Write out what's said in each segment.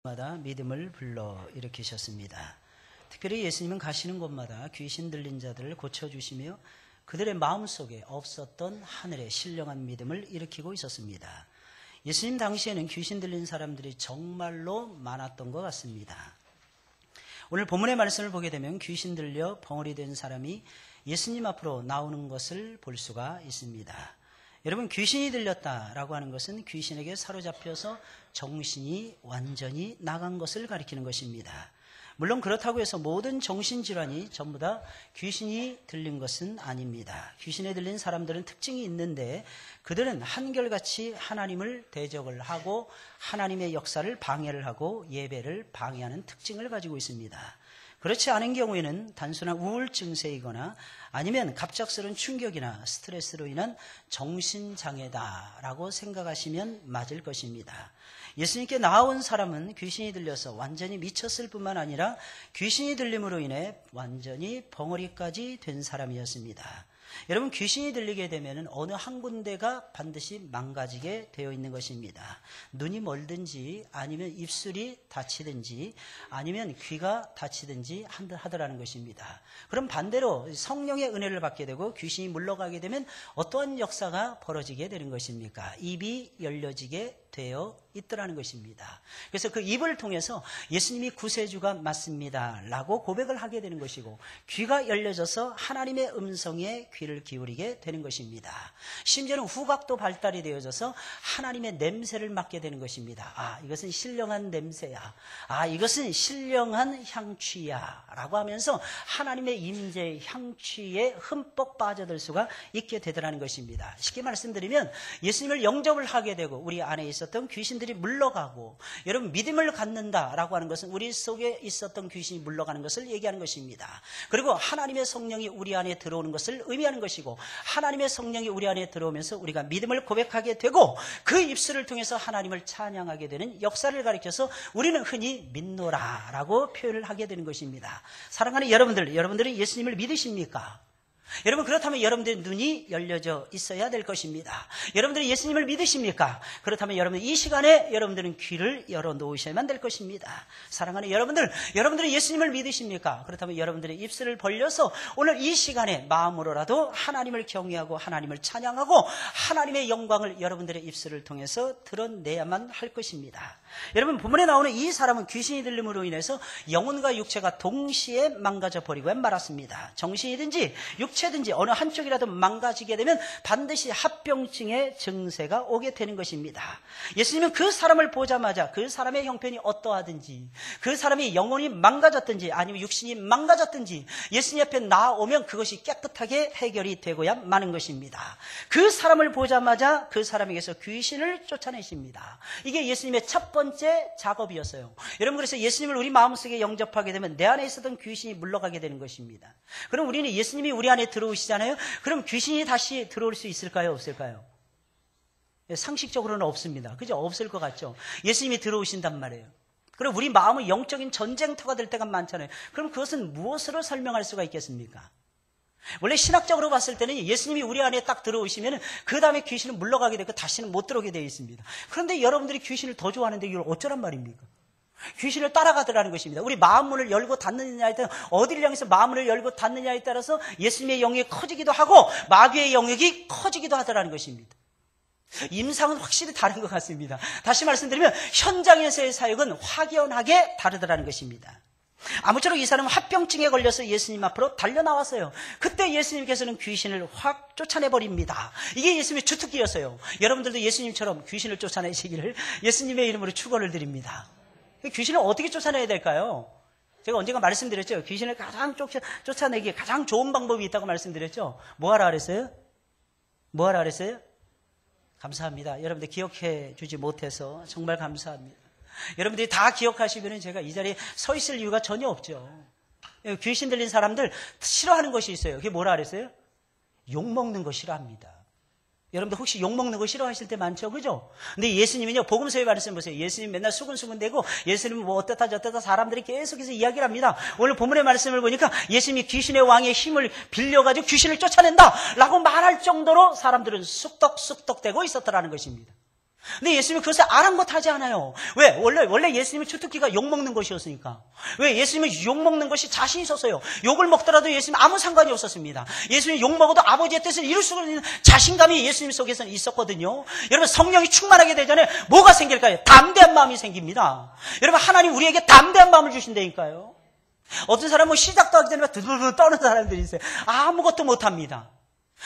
마다 믿음을 불러일으키셨습니다. 특별히 예수님은 가시는 곳마다 귀신 들린 자들을 고쳐주시며 그들의 마음속에 없었던 하늘의 신령한 믿음을 일으키고 있었습니다. 예수님 당시에는 귀신 들린 사람들이 정말로 많았던 것 같습니다. 오늘 본문의 말씀을 보게 되면 귀신 들려 벙어리 된 사람이 예수님 앞으로 나오는 것을 볼 수가 있습니다. 여러분, 귀신이 들렸다라고 하는 것은 귀신에게 사로잡혀서 정신이 완전히 나간 것을 가리키는 것입니다. 물론 그렇다고 해서 모든 정신질환이 전부 다 귀신이 들린 것은 아닙니다. 귀신에 들린 사람들은 특징이 있는데 그들은 한결같이 하나님을 대적을 하고 하나님의 역사를 방해를 하고 예배를 방해하는 특징을 가지고 있습니다. 그렇지 않은 경우에는 단순한 우울 증세이거나 아니면 갑작스러운 충격이나 스트레스로 인한 정신장애다라고 생각하시면 맞을 것입니다. 예수님께 나온 사람은 귀신이 들려서 완전히 미쳤을 뿐만 아니라 귀신이 들림으로 인해 완전히 벙어리까지 된 사람이었습니다. 여러분, 귀신이 들리게 되면 어느 한 군데가 반드시 망가지게 되어 있는 것입니다. 눈이 멀든지 아니면 입술이 다치든지 아니면 귀가 다치든지 하더라는 것입니다. 그럼 반대로 성령의 은혜를 받게 되고 귀신이 물러가게 되면 어떠한 역사가 벌어지게 되는 것입니까? 입이 열려지게 되어 있더라는 것입니다. 그래서 그 입을 통해서 예수님이 구세주가 맞습니다 라고 고백을 하게 되는 것이고 귀가 열려져서 하나님의 음성에 귀를 기울이게 되는 것입니다. 심지어는 후각도 발달이 되어져서 하나님의 냄새를 맡게 되는 것입니다. 아, 이것은 신령한 냄새야. 아, 이것은 신령한 향취야 라고 하면서 하나님의 임재 향취에 흠뻑 빠져들 수가 있게 되더라는 것입니다. 쉽게 말씀드리면 예수님을 영접을 하게 되고 우리 안에 있었던 귀신들이 물러가고, 여러분, 믿음을 갖는다라고 하는 것은 우리 속에 있었던 귀신이 물러가는 것을 얘기하는 것입니다. 그리고 하나님의 성령이 우리 안에 들어오는 것을 의미하는 것이고 하나님의 성령이 우리 안에 들어오면서 우리가 믿음을 고백하게 되고 그 입술을 통해서 하나님을 찬양하게 되는 역사를 가리켜서 우리는 흔히 믿노라라고 표현을 하게 되는 것입니다. 사랑하는 여러분들이 예수님을 믿으십니까? 여러분, 그렇다면 여러분들의 눈이 열려져 있어야 될 것입니다. 여러분들이 예수님을 믿으십니까? 그렇다면 여러분 이 시간에 여러분들은 귀를 열어놓으셔야만 될 것입니다. 사랑하는 여러분들이 예수님을 믿으십니까? 그렇다면 여러분들의 입술을 벌려서 오늘 이 시간에 마음으로라도 하나님을 경외하고 하나님을 찬양하고 하나님의 영광을 여러분들의 입술을 통해서 드러내야만 할 것입니다. 여러분, 본문에 나오는 이 사람은 귀신이 들림으로 인해서 영혼과 육체가 동시에 망가져 버리고 말았습니다. 정신이든지 육체든지 어느 한쪽이라도 망가지게 되면 반드시 합병증의 증세가 오게 되는 것입니다. 예수님은 그 사람을 보자마자 그 사람의 형편이 어떠하든지, 그 사람이 영혼이 망가졌든지 아니면 육신이 망가졌든지 예수님 앞에 나오면 그것이 깨끗하게 해결이 되고야 마는 것입니다. 그 사람을 보자마자 그 사람에게서 귀신을 쫓아내십니다. 이게 예수님의 첫 번째 작업이었어요. 여러분, 그래서 예수님을 우리 마음속에 영접하게 되면 내 안에 있었던 귀신이 물러가게 되는 것입니다. 그럼 우리는 예수님이 우리 안에 들어오시잖아요. 그럼 귀신이 다시 들어올 수 있을까요? 없을까요? 상식적으로는 없습니다. 그죠? 없을 것 같죠? 예수님이 들어오신단 말이에요. 그럼 우리 마음은 영적인 전쟁터가 될 때가 많잖아요. 그럼 그것은 무엇으로 설명할 수가 있겠습니까? 원래 신학적으로 봤을 때는 예수님이 우리 안에 딱 들어오시면 그 다음에 귀신은 물러가게 되고 다시는 못 들어오게 되어 있습니다. 그런데 여러분들이 귀신을 더 좋아하는데 이걸 어쩌란 말입니까? 귀신을 따라가더라는 것입니다. 우리 마음문을 열고 닫느냐에 따라, 어디를 향해서 마음문을 열고 닫느냐에 따라서 예수님의 영역이 커지기도 하고 마귀의 영역이 커지기도 하더라는 것입니다. 임상은 확실히 다른 것 같습니다. 다시 말씀드리면 현장에서의 사역은 확연하게 다르더라는 것입니다. 아무쪼록 이 사람은 합병증에 걸려서 예수님 앞으로 달려나왔어요. 그때 예수님께서는 귀신을 확 쫓아내버립니다. 이게 예수님의 주특기였어요. 여러분들도 예수님처럼 귀신을 쫓아내시기를 예수님의 이름으로 축원을 드립니다. 귀신을 어떻게 쫓아내야 될까요? 제가 언젠가 말씀드렸죠. 귀신을 가장 쫓아내기 가장 좋은 방법이 있다고 말씀드렸죠. 뭐 하라 그랬어요? 감사합니다. 여러분들 기억해 주지 못해서 정말 감사합니다. 여러분들이 다 기억하시면 제가 이 자리에 서 있을 이유가 전혀 없죠. 귀신 들린 사람들 싫어하는 것이 있어요. 그게 뭐라 그랬어요? 욕먹는 거 싫어합니다. 여러분들 혹시 욕먹는 거 싫어하실 때 많죠? 그죠? 근데 예수님은요, 복음서의 말씀 보세요. 예수님 맨날 수근수근대고 예수님은 뭐 어떻다 저떻다 사람들이 계속해서 이야기를 합니다. 오늘 본문의 말씀을 보니까 예수님이 귀신의 왕의 힘을 빌려가지고 귀신을 쫓아낸다 라고 말할 정도로 사람들은 쑥덕쑥덕대고 있었더라는 것입니다. 근데 예수님은 그것을 아랑곳하지 않아요. 왜? 원래 예수님은 주특기가 욕먹는 것이었으니까. 왜? 예수님은 욕먹는 것이 자신 있었어요. 욕을 먹더라도 예수님은 아무 상관이 없었습니다. 예수님이 욕먹어도 아버지의 뜻을 이룰 수 있는 자신감이 예수님 속에서는 있었거든요. 여러분, 성령이 충만하게 되잖아요. 뭐가 생길까요? 담대한 마음이 생깁니다. 여러분, 하나님 우리에게 담대한 마음을 주신다니까요. 어떤 사람은 시작도 하기 전에 드르르 떠는 사람들이 있어요. 아무것도 못합니다.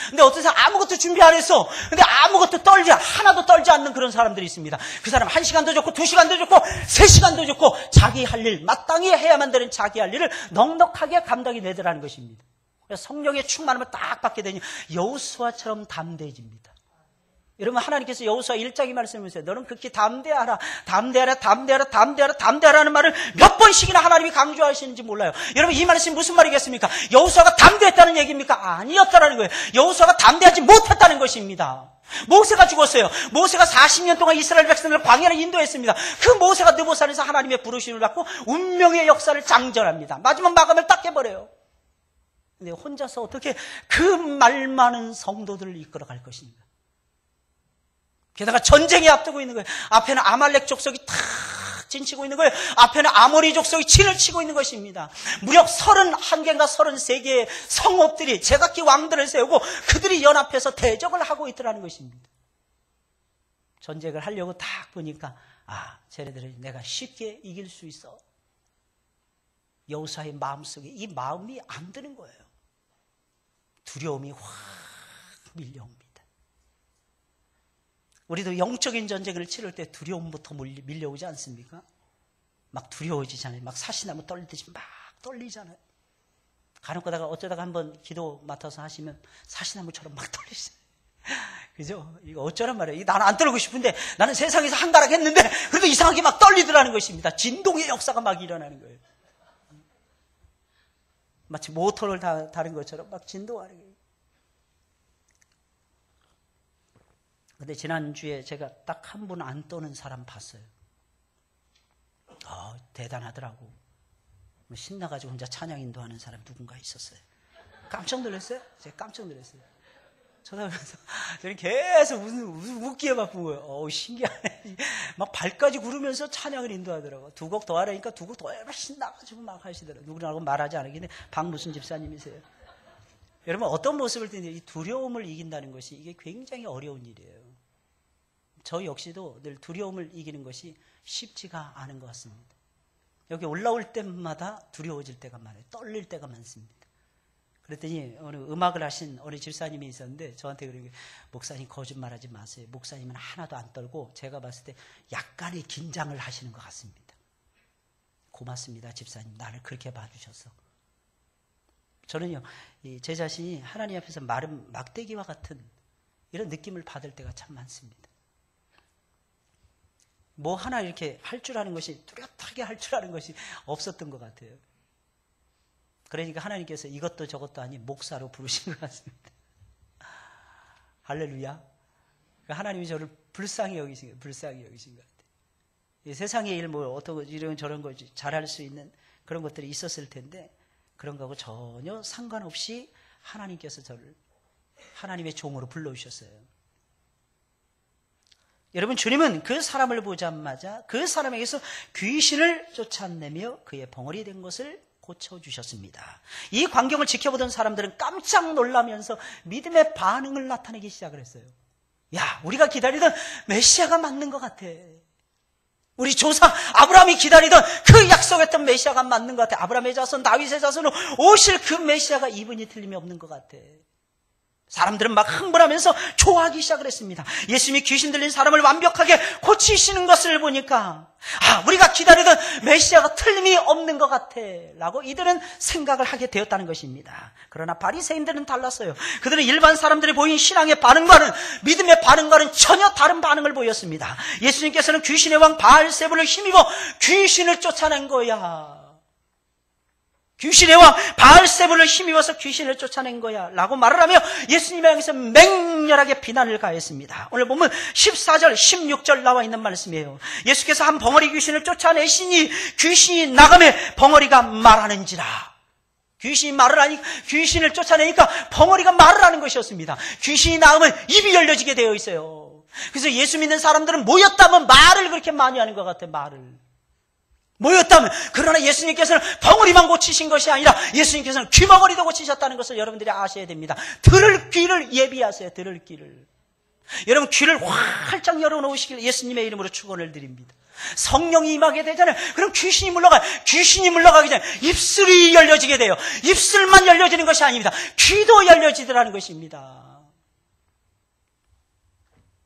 근데 어떤 사람 아무것도 준비 안 했어. 근데 아무것도 하나도 떨지 않는 그런 사람들이 있습니다. 그 사람 1시간도 좋고 2시간도 좋고 3시간도 좋고 자기 할 일, 마땅히 해야만 되는 자기 할 일을 넉넉하게 감당이 되더라는 것입니다. 그래서 성령의 충만함을 딱 받게 되니 여호수아처럼 담대해집니다. 여러분, 하나님께서 여호수아 1장에 말씀하세요. 너는 극히 담대하라, 담대하라, 담대하라, 담대하라, 담대하라는 말을 몇 번씩이나 하나님이 강조하시는지 몰라요. 여러분, 이 말씀이 무슨 말이겠습니까? 여호수아가 담대했다는 얘기입니까? 아니었다라는 거예요. 여호수아가 담대하지 못했다는 것입니다. 모세가 죽었어요. 모세가 40년 동안 이스라엘 백성들을 광야를 인도했습니다. 그 모세가 느보산에서 하나님의 부르심을 받고 운명의 역사를 장전합니다. 마지막 마감을 딱 해버려요. 근데 혼자서 어떻게 그 말 많은 성도들을 이끌어갈 것인가? 게다가 전쟁이 앞두고 있는 거예요. 앞에는 아말렉 족속이 탁 진치고 있는 거예요. 앞에는 아모리 족속이 진을 치고 있는 것입니다. 무려 31개인가 33개의 성읍들이 제각기 왕들을 세우고 그들이 연합해서 대적을 하고 있더라는 것입니다. 전쟁을 하려고 딱 보니까 쟤네들을 내가 쉽게 이길 수 있어. 여호수아의 마음속에 이 마음이 안 드는 거예요. 두려움이 확 밀려옵니다. 우리도 영적인 전쟁을 치를 때 두려움부터 밀려오지 않습니까? 막 두려워지잖아요. 막 사시나무 떨리듯이 막 떨리잖아요. 간혹 가다가 어쩌다가 한번 기도 맡아서 하시면 사시나무처럼 막 떨리시잖아요. 그죠? 이거 어쩌란 말이에요. 나는 안 떨고 싶은데 나는 세상에서 한가락 했는데 그래도 이상하게 막 떨리더라는 것입니다. 진동의 역사가 막 일어나는 거예요. 마치 모터를 다른 것처럼 막 진동하는 거예요. 근데 지난주에 제가 딱 한 분 안 떠는 사람 봤어요. 대단하더라고. 신나가지고 혼자 찬양 인도하는 사람 누군가 있었어요. 깜짝 놀랐어요. 제가 깜짝 놀랐어요. 쳐다보면서 저는 계속 웃기에 바쁜 거예요. 신기하네. 막 발까지 구르면서 찬양을 인도하더라고. 2곡 더 하라니까 2곡 더 해라 신나가지고 막 하시더라고요. 누구라고 말하지 않았는데 박무순 집사님이세요. 여러분, 어떤 모습을 띠는데 이 두려움을 이긴다는 것이 이게 굉장히 어려운 일이에요. 저 역시도 늘 두려움을 이기는 것이 쉽지가 않은 것 같습니다. 여기 올라올 때마다 두려워질 때가 많아요. 떨릴 때가 많습니다. 그랬더니 어느 음악을 하신 어느 집사님이 있었는데 저한테 그러게, 목사님 거짓말하지 마세요. 목사님은 하나도 안 떨고 제가 봤을 때 약간의 긴장을 하시는 것 같습니다. 고맙습니다, 집사님. 나를 그렇게 봐주셔서. 저는요, 제 자신이 하나님 앞에서 마른 막대기와 같은 이런 느낌을 받을 때가 참 많습니다. 뭐 하나 이렇게 할 줄 아는 것이, 뚜렷하게 할 줄 아는 것이 없었던 것 같아요. 그러니까 하나님께서 이것도 저것도 아닌 목사로 부르신 것 같습니다. 할렐루야. 하나님이 저를 불쌍히 여기신 것 같아요. 이 세상의 일, 어떤 이런 저런 거 잘할 수 있는 그런 것들이 있었을 텐데, 그런 거하고 전혀 상관없이 하나님께서 저를 하나님의 종으로 불러주셨어요. 여러분, 주님은 그 사람을 보자마자 그 사람에게서 귀신을 쫓아내며 그의 벙어리 된 것을 고쳐주셨습니다. 이 광경을 지켜보던 사람들은 깜짝 놀라면서 믿음의 반응을 나타내기 시작을 했어요. 야, 우리가 기다리던 메시아가 맞는 것 같아. 우리 조상 아브라함이 기다리던 그 약속했던 메시아가 맞는 것 같아. 아브라함의 자손, 다윗의 자손으로 오실 그 메시아가 이분이 틀림이 없는 것 같아. 사람들은 막 흥분하면서 좋아하기 시작을 했습니다. 예수님이 귀신 들린 사람을 완벽하게 고치시는 것을 보니까 우리가 기다리던 메시아가 틀림이 없는 것 같아 라고 이들은 생각을 하게 되었다는 것입니다. 그러나 바리새인들은 달랐어요. 그들은 일반 사람들이 보인 신앙의 반응과는, 믿음의 반응과는 전혀 다른 반응을 보였습니다. 예수님께서는 귀신의 왕 바알세불을 힘입어 귀신을 쫓아낸 거야. 귀신의 왕 바알세불을 힘입어서 귀신을 쫓아낸 거야 라고 말을 하며 예수님을 향해서 맹렬하게 비난을 가했습니다. 오늘 보면 14절 16절 나와 있는 말씀이에요. 예수께서 한 벙어리 귀신을 쫓아내시니 귀신이 나가매 벙어리가 말하는지라. 귀신을 쫓아내니까 벙어리가 말을 하는 것이었습니다. 귀신이 나오면 입이 열려지게 되어 있어요. 그래서 예수 믿는 사람들은 모였다면 말을 그렇게 많이 하는 것 같아요. 말을. 모였다면. 그러나 예수님께서는 벙어리만 고치신 것이 아니라 예수님께서는 귀머거리도 고치셨다는 것을 여러분들이 아셔야 됩니다. 들을 귀를 예비하세요. 들을 귀를. 여러분 귀를 활짝 열어놓으시길 예수님의 이름으로 축원을 드립니다. 성령이 임하게 되잖아요. 그럼 귀신이 물러가요. 귀신이 물러가기 전에 입술이 열려지게 돼요. 입술만 열려지는 것이 아닙니다. 귀도 열려지더라는 것입니다.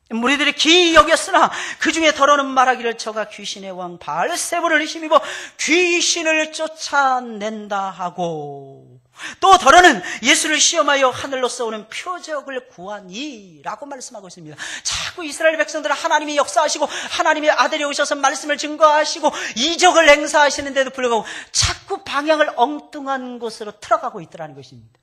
무리들이 기이 여겼으나 그 중에 더러는 말하기를 저가 귀신의 왕 바알세불을 힘입어 귀신을 쫓아낸다 하고, 또 더러는 예수를 시험하여 하늘로서 오는 표적을 구하니라고 말씀하고 있습니다. 자꾸 이스라엘 백성들은 하나님이 역사하시고 하나님의 아들이 오셔서 말씀을 증거하시고 이적을 행사하시는데도 불구하고 자꾸 방향을 엉뚱한 곳으로 틀어가고 있더라는 것입니다.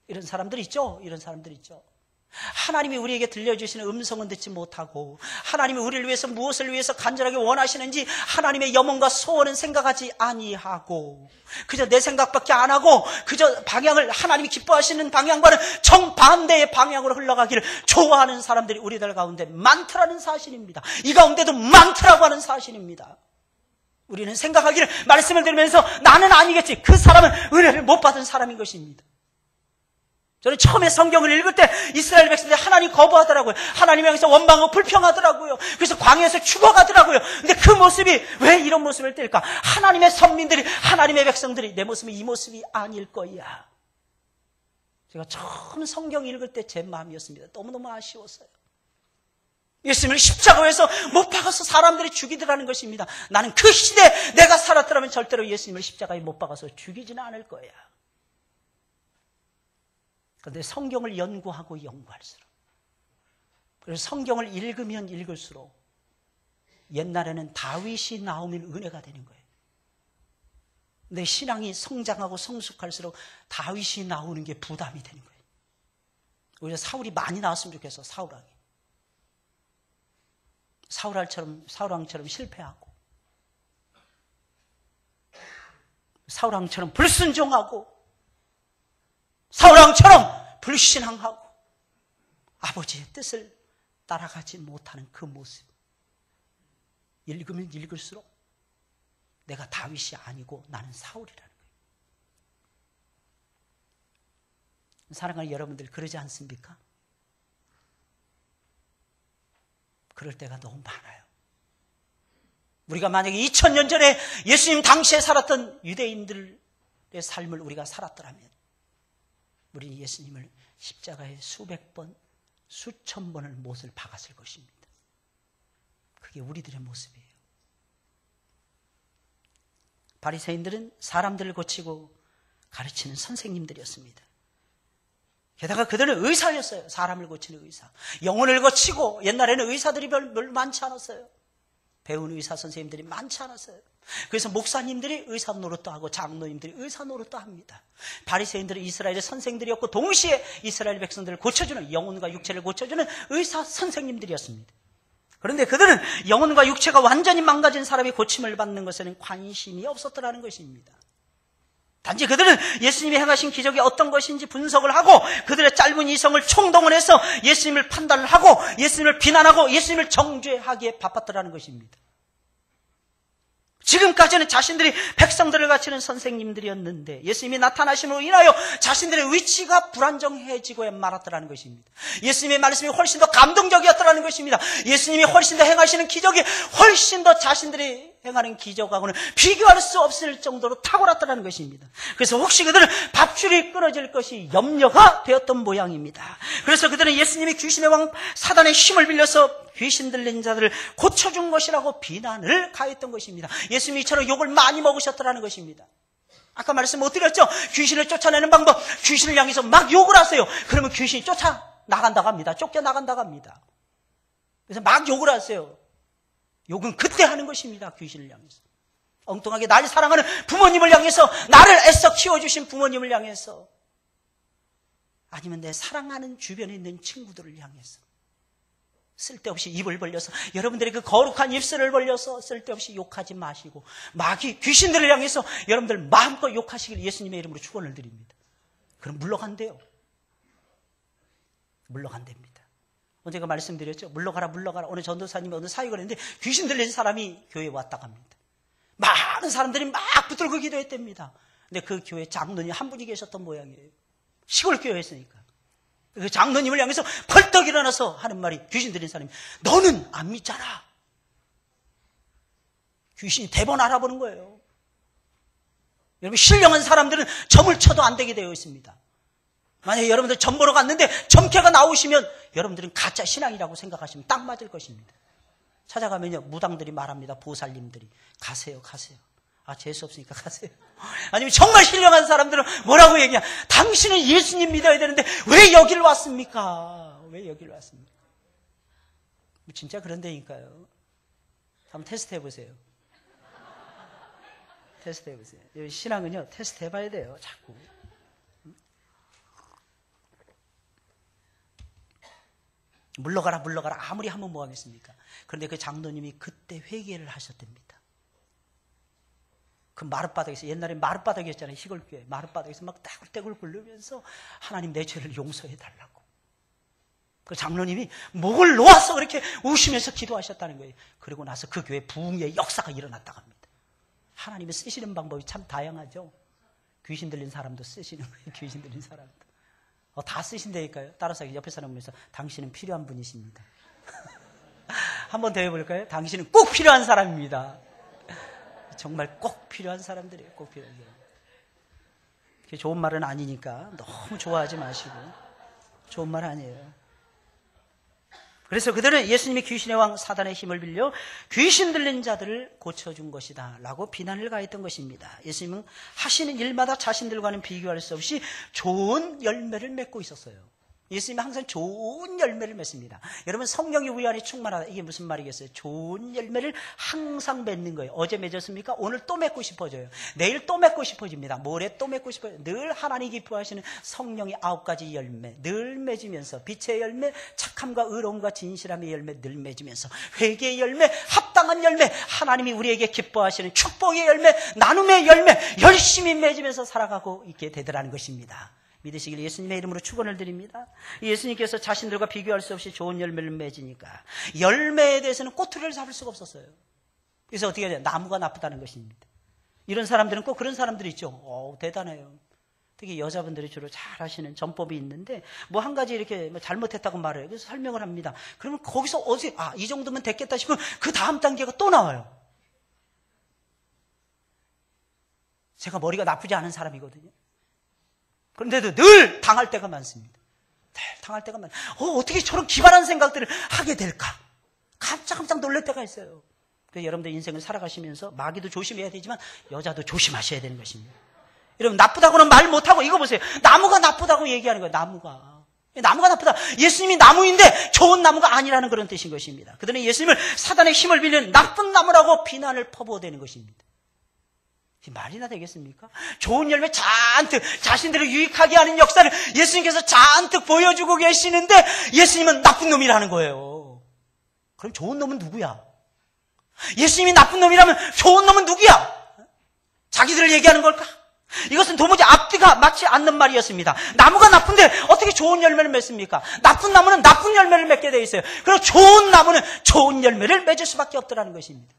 이런 사람들 있죠? 이런 사람들 있죠. 하나님이 우리에게 들려주시는 음성은 듣지 못하고 하나님이 우리를 위해서 무엇을 위해서 간절하게 원하시는지 하나님의 염원과 소원은 생각하지 아니하고 그저 내 생각밖에 안 하고 그저 방향을 하나님이 기뻐하시는 방향과는 정반대의 방향으로 흘러가기를 좋아하는 사람들이 우리들 가운데 많더라는 사실입니다. 이 가운데도 많더라고 하는 사실입니다. 우리는 생각하기를 말씀을 들으면서 나는 아니겠지, 그 사람은 은혜를 못 받은 사람인 것입니다. 저는 처음에 성경을 읽을 때 이스라엘 백성들이 하나님 거부하더라고요. 하나님 향해서 원망하고 불평하더라고요. 그래서 광야에서 죽어가더라고요. 근데 그 모습이 왜 이런 모습을 띨까? 하나님의 선민들이, 하나님의 백성들이 내 모습이 이 모습이 아닐 거야. 제가 처음 성경 읽을 때 제 마음이었습니다. 너무너무 아쉬웠어요. 예수님을 십자가에서 못 박아서 사람들이 죽이더라는 것입니다. 나는 그 시대에 내가 살았더라면 절대로 예수님을 십자가에 못 박아서 죽이지는 않을 거야. 그런데 성경을 연구하고 연구할수록, 그래서 성경을 읽으면 읽을수록 옛날에는 다윗이 나오면 은혜가 되는 거예요. 내 신앙이 성장하고 성숙할수록 다윗이 나오는 게 부담이 되는 거예요. 오히려 사울이 많이 나왔으면 좋겠어. 사울왕처럼 실패하고 사울왕처럼 불순종하고 사울왕처럼 불신앙하고 아버지의 뜻을 따라가지 못하는 그 모습. 읽으면 읽을수록 내가 다윗이 아니고 나는 사울이라는 거예요. 사랑하는 여러분들, 그러지 않습니까? 그럴 때가 너무 많아요. 우리가 만약에 2000년 전에 예수님 당시에 살았던 유대인들의 삶을 우리가 살았더라면 우리는 예수님을 십자가에 수백 번, 수천 번을 못을 박았을 것입니다. 그게 우리들의 모습이에요. 바리새인들은 사람들을 고치고 가르치는 선생님들이었습니다. 게다가 그들은 의사였어요. 사람을 고치는 의사. 영혼을 고치고, 옛날에는 의사들이 별로 많지 않았어요. 배운 의사 선생님들이 많지 않았어요. 그래서 목사님들이 의사 노릇도 하고 장로님들이 의사 노릇도 합니다. 바리새인들은 이스라엘의 선생들이었고 동시에 이스라엘 백성들을 고쳐주는, 영혼과 육체를 고쳐주는 의사 선생님들이었습니다. 그런데 그들은 영혼과 육체가 완전히 망가진 사람이 고침을 받는 것에는 관심이 없었더라는 것입니다. 단지 그들은 예수님이 행하신 기적이 어떤 것인지 분석을 하고 그들의 짧은 이성을 총동원해서 예수님을 판단을 하고 예수님을 비난하고 예수님을 정죄하기에 바빴더라는 것입니다. 지금까지는 자신들이 백성들을 가르치는 선생님들이었는데 예수님이 나타나심으로 인하여 자신들의 위치가 불안정해지고 말았더라는 것입니다. 예수님의 말씀이 훨씬 더 감동적이었더라는 것입니다. 예수님이 훨씬 더 행하시는 기적이 훨씬 더 자신들이 행하는 기적하고는 비교할 수 없을 정도로 탁월했다는 것입니다. 그래서 혹시 그들은 밥줄이 끊어질 것이 염려가 되었던 모양입니다. 그래서 그들은 예수님이 귀신의 왕 사단의 힘을 빌려서 귀신 들린 자들을 고쳐준 것이라고 비난을 가했던 것입니다. 예수님이 이처럼 욕을 많이 먹으셨더라는 것입니다. 아까 말씀 못 드렸죠? 귀신을 쫓아내는 방법, 귀신을 향해서 막 욕을 하세요. 그러면 귀신이 쫓아나간다고 합니다. 쫓겨나간다고 합니다. 그래서 막 욕을 하세요. 욕은 그때 하는 것입니다. 귀신을 향해서. 엉뚱하게 날 사랑하는 부모님을 향해서, 나를 애써 키워주신 부모님을 향해서, 아니면 내 사랑하는 주변에 있는 친구들을 향해서 쓸데없이 입을 벌려서, 여러분들이 그 거룩한 입술을 벌려서 쓸데없이 욕하지 마시고 마귀 귀신들을 향해서 여러분들 마음껏 욕하시길 예수님의 이름으로 축원을 드립니다. 그럼 물러간대요. 물러간답니다. 언제가 말씀드렸죠? 물러가라 물러가라. 어느 전도사님이 어느 사역을 했는데 귀신 들린 사람이 교회에 왔다 갑니다. 많은 사람들이 막 붙들고 기도했답니다. 근데 그 교회 장로님 한 분이 계셨던 모양이에요. 시골 교회였으니까. 그 장로님을 향해서 벌떡 일어나서 하는 말이, 귀신 들린 사람이, 너는 안 믿잖아. 귀신이 대번 알아보는 거예요. 여러분, 신령한 사람들은 점을 쳐도 안 되게 되어 있습니다. 만약에 여러분들 점 보러 갔는데 점괘가 나오시면 여러분들은 가짜 신앙이라고 생각하시면 딱 맞을 것입니다. 찾아가면요, 무당들이 말합니다. 보살님들이. 가세요, 가세요. 아, 재수 없으니까 가세요. 아니면 정말 신령한 사람들은 뭐라고 얘기해? 당신은 예수님 믿어야 되는데 왜 여길 왔습니까? 왜 여길 왔습니까? 진짜 그런 데니까요. 한번 테스트 해보세요. 테스트 해보세요. 신앙은요, 테스트 해봐야 돼요, 자꾸. 물러가라 물러가라 아무리 하면 뭐하겠습니까? 그런데 그 장로님이 그때 회개를 하셨답니다. 그 마룻바닥에서, 옛날에 마룻바닥이었잖아요. 시골교회 마룻바닥에서 막 떼굴떼굴 굴르면서 하나님 내 죄를 용서해달라고. 그 장로님이 목을 놓아서 그렇게 우시면서 기도하셨다는 거예요. 그리고 나서 그 교회 부흥의 역사가 일어났다고 합니다. 하나님이 쓰시는 방법이 참 다양하죠. 귀신 들린 사람도 쓰시는 거예요. 귀신 들린 사람도. 다 쓰신다니까요. 따라서 옆에 사람에서 당신은 필요한 분이십니다. 한 번 더 해볼까요? 당신은 꼭 필요한 사람입니다. 정말 꼭 필요한 사람들이에요. 꼭 필요한 사람. 그게 좋은 말은 아니니까 너무 좋아하지 마시고. 좋은 말 아니에요. 그래서 그들은 예수님이 귀신의 왕 사단의 힘을 빌려 귀신 들린 자들을 고쳐준 것이다 라고 비난을 가했던 것입니다. 예수님은 하시는 일마다 자신들과는 비교할 수 없이 좋은 열매를 맺고 있었어요. 예수님은 항상 좋은 열매를 맺습니다. 여러분, 성령이 우리 안에 충만하다. 이게 무슨 말이겠어요? 좋은 열매를 항상 맺는 거예요. 어제 맺었습니까? 오늘 또 맺고 싶어져요. 내일 또 맺고 싶어집니다. 모레 또 맺고 싶어요. 늘 하나님 기뻐하시는 성령의 9가지 열매 늘 맺으면서, 빛의 열매, 착함과 의로움과 진실함의 열매 늘 맺으면서, 회개의 열매, 합당한 열매, 하나님이 우리에게 기뻐하시는 축복의 열매, 나눔의 열매 열심히 맺으면서 살아가고 있게 되더라는 것입니다. 믿으시길 예수님의 이름으로 축원을 드립니다. 예수님께서 자신들과 비교할 수 없이 좋은 열매를 맺으니까 열매에 대해서는 꼬투리를 잡을 수가 없었어요. 그래서 어떻게 해야 돼요? 나무가 나쁘다는 것입니다. 이런 사람들은 꼭 그런 사람들이 있죠. 대단해요. 특히 여자분들이 주로 잘 하시는 전법이 있는데, 뭐 한 가지 이렇게 잘못했다고 말해요. 그래서 설명을 합니다. 그러면 거기서 이 정도면 됐겠다 싶으면 그 다음 단계가 또 나와요. 제가 머리가 나쁘지 않은 사람이거든요. 그런데도 늘 당할 때가 많습니다. 늘 당할 때가 많아요. 어떻게 저런 기발한 생각들을 하게 될까? 깜짝 놀랄 때가 있어요. 그래서 여러분들 인생을 살아가시면서 마귀도 조심해야 되지만 여자도 조심하셔야 되는 것입니다. 여러분, 나쁘다고는 말 못하고, 이거 보세요. 나무가 나쁘다고 얘기하는 거예요. 나무가 나쁘다. 예수님이 나무인데 좋은 나무가 아니라는 그런 뜻인 것입니다. 그들은 예수님을 사단의 힘을 빌리는 나쁜 나무라고 비난을 퍼부어대는 것입니다. 말이나 되겠습니까? 좋은 열매 잔뜩, 자신들을 유익하게 하는 역사를 예수님께서 잔뜩 보여주고 계시는데 예수님은 나쁜 놈이라는 거예요. 그럼 좋은 놈은 누구야? 예수님이 나쁜 놈이라면 좋은 놈은 누구야? 자기들을 얘기하는 걸까? 이것은 도무지 앞뒤가 맞지 않는 말이었습니다. 나무가 나쁜데 어떻게 좋은 열매를 맺습니까? 나쁜 나무는 나쁜 열매를 맺게 되어 있어요. 그리고 좋은 나무는 좋은 열매를 맺을 수밖에 없더라는 것입니다.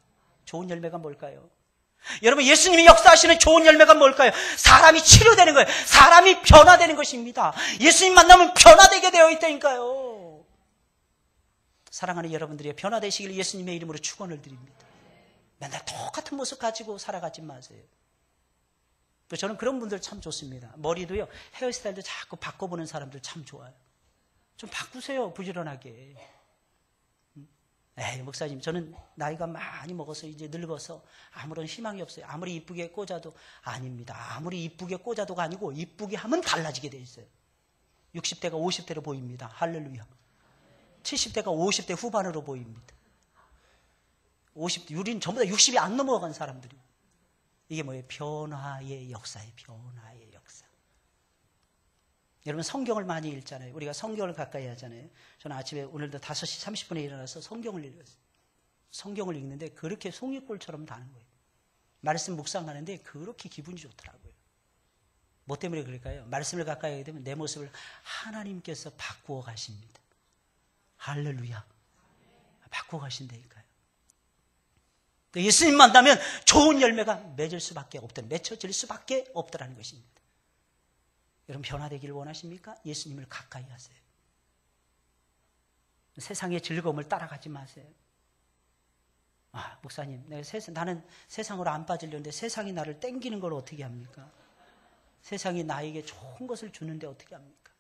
좋은 열매가 뭘까요? 여러분, 예수님이 역사하시는 좋은 열매가 뭘까요? 사람이 치료되는 거예요. 사람이 변화되는 것입니다. 예수님 만나면 변화되게 되어 있다니까요. 사랑하는 여러분들이 변화되시길 예수님의 이름으로 축원을 드립니다. 맨날 똑같은 모습 가지고 살아가지 마세요. 저는 그런 분들 참 좋습니다. 머리도요, 헤어스타일도 자꾸 바꿔보는 사람들 참 좋아요. 좀 바꾸세요, 부지런하게. 목사님, 저는 나이가 많이 먹어서 이제 늙어서 아무런 희망이 없어요. 아무리 이쁘게 꽂아도. 아닙니다. 아무리 이쁘게 꽂아도가 아니고 이쁘게 하면 달라지게 돼 있어요. 60대가 50대로 보입니다. 할렐루야. 70대가 50대 후반으로 보입니다. 50대, 우리는 전부 다 60이 안 넘어간 사람들이. 이게 뭐예요? 변화의 역사예요. 변화의 역사. 여러분, 성경을 많이 읽잖아요. 우리가 성경을 가까이 하잖아요. 저는 아침에 오늘도 5시 30분에 일어나서 성경을 읽었어요. 성경을 읽는데 그렇게 송이골처럼 다는 거예요. 말씀 묵상하는데 그렇게 기분이 좋더라고요. 뭐 때문에 그럴까요? 말씀을 가까이 하게 되면 내 모습을 하나님께서 바꾸어 가십니다. 할렐루야. 바꾸어 가신다니까요. 예수님 만나면 좋은 열매가 맺을 수밖에 맺혀질 수밖에 없더라는 것입니다. 여러분 변화되기를 원하십니까? 예수님을 가까이 하세요. 세상의 즐거움을 따라가지 마세요. 목사님, 나는 세상으로 안 빠지려는데 세상이 나를 땡기는 걸 어떻게 합니까? 세상이 나에게 좋은 것을 주는데 어떻게 합니까?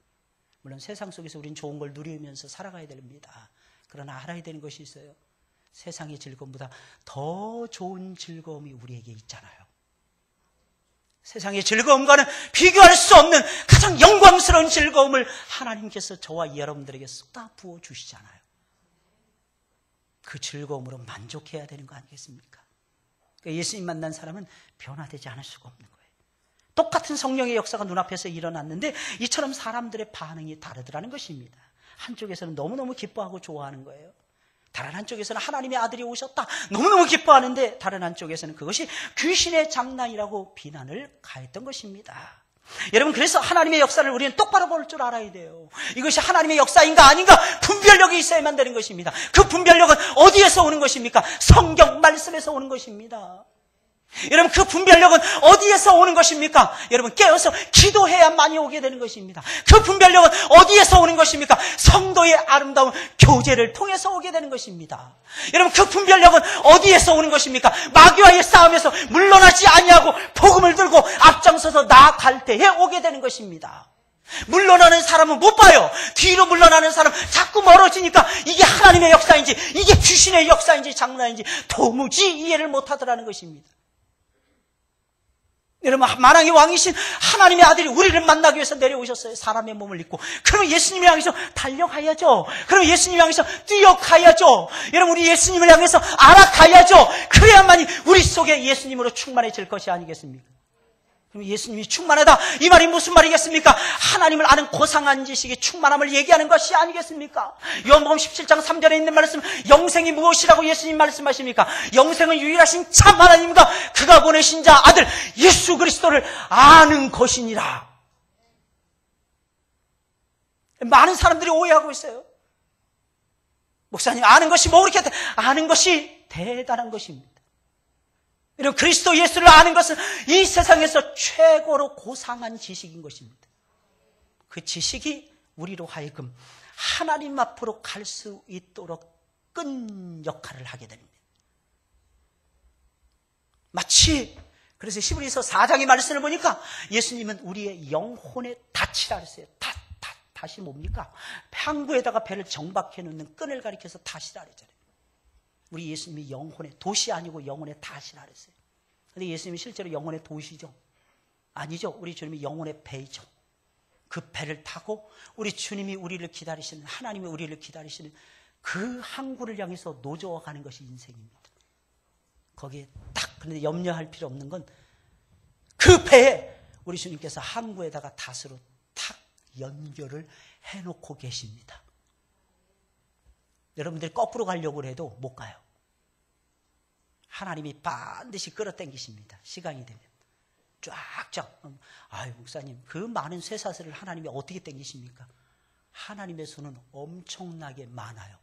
물론 세상 속에서 우린 좋은 걸 누리면서 살아가야 됩니다. 그러나 알아야 되는 것이 있어요. 세상의 즐거움보다 더 좋은 즐거움이 우리에게 있잖아요. 세상의 즐거움과는 비교할 수 없는 가장 영광스러운 즐거움을 하나님께서 저와 여러분들에게 쏟아 부어 주시잖아요. 그 즐거움으로 만족해야 되는 거 아니겠습니까? 그러니까 예수님 만난 사람은 변화되지 않을 수가 없는 거예요. 똑같은 성령의 역사가 눈앞에서 일어났는데 이처럼 사람들의 반응이 다르더라는 것입니다. 한쪽에서는 너무너무 기뻐하고 좋아하는 거예요. 다른 한쪽에서는 하나님의 아들이 오셨다 너무너무 기뻐하는데 다른 한쪽에서는 그것이 귀신의 장난이라고 비난을 가했던 것입니다. 여러분, 그래서 하나님의 역사를 우리는 똑바로 볼 줄 알아야 돼요. 이것이 하나님의 역사인가 아닌가 분별력이 있어야만 되는 것입니다. 그 분별력은 어디에서 오는 것입니까? 성경 말씀에서 오는 것입니다. 여러분, 그 분별력은 어디에서 오는 것입니까? 여러분, 깨어서 기도해야만이 오게 되는 것입니다. 그 분별력은 어디에서 오는 것입니까? 성도의 아름다운 교제를 통해서 오게 되는 것입니다. 여러분, 그 분별력은 어디에서 오는 것입니까? 마귀와의 싸움에서 물러나지 아니하고 복음을 들고 앞장서서 나아갈 때에 오게 되는 것입니다. 물러나는 사람은 못 봐요. 뒤로 물러나는 사람 자꾸 멀어지니까 이게 하나님의 역사인지 이게 귀신의 역사인지 장난인지 도무지 이해를 못하더라는 것입니다. 여러분, 만왕의 왕이신 하나님의 아들이 우리를 만나기 위해서 내려오셨어요. 사람의 몸을 입고. 그러면 예수님을 향해서 달려가야죠. 그러면 예수님을 향해서 뛰어가야죠. 여러분, 우리 예수님을 향해서 알아가야죠. 그래야만이 우리 속에 예수님으로 충만해질 것이 아니겠습니까? 그럼 예수님이 충만하다, 이 말이 무슨 말이겠습니까? 하나님을 아는 고상한 지식이 충만함을 얘기하는 것이 아니겠습니까? 요한복음 17장 3절에 있는 말씀, 영생이 무엇이라고 예수님 말씀하십니까? 영생은 유일하신 참 하나님과 그가 보내신 자 아들 예수 그리스도를 아는 것이니라. 많은 사람들이 오해하고 있어요. 목사님, 아는 것이 뭐 그렇게 아는 것이 대단한 것입니다. 이런 그리스도 예수를 아는 것은 이 세상에서 최고로 고상한 지식인 것입니다. 그 지식이 우리로 하여금 하나님 앞으로 갈 수 있도록 끈 역할을 하게 됩니다. 마치 그래서 히브리서 4장의 말씀을 보니까 예수님은 우리의 영혼의 닻이라 그랬어요. 닻이 뭡니까? 항구에다가 배를 정박해 놓는 끈을 가리켜서 닻이라 그랬잖아요. 우리 예수님이 영혼의 돛이 아니고 영혼의 닻이라 그랬어요. 근데 예수님이 실제로 영혼의 돛이죠? 아니죠. 우리 주님이 영혼의 배이죠. 그 배를 타고 우리 주님이 우리를 기다리시는, 하나님이 우리를 기다리시는 그 항구를 향해서 노저어 가는 것이 인생입니다. 거기에 딱, 그런데 염려할 필요 없는 건 그 배에 우리 주님께서 항구에다가 닷으로 탁 연결을 해놓고 계십니다. 여러분들이 거꾸로 가려고 해도 못 가요. 하나님이 반드시 끌어당기십니다. 시간이 되면. 쫙쫙. 아유, 목사님, 그 많은 쇠사슬을 하나님이 어떻게 당기십니까? 하나님의 손은 엄청나게 많아요.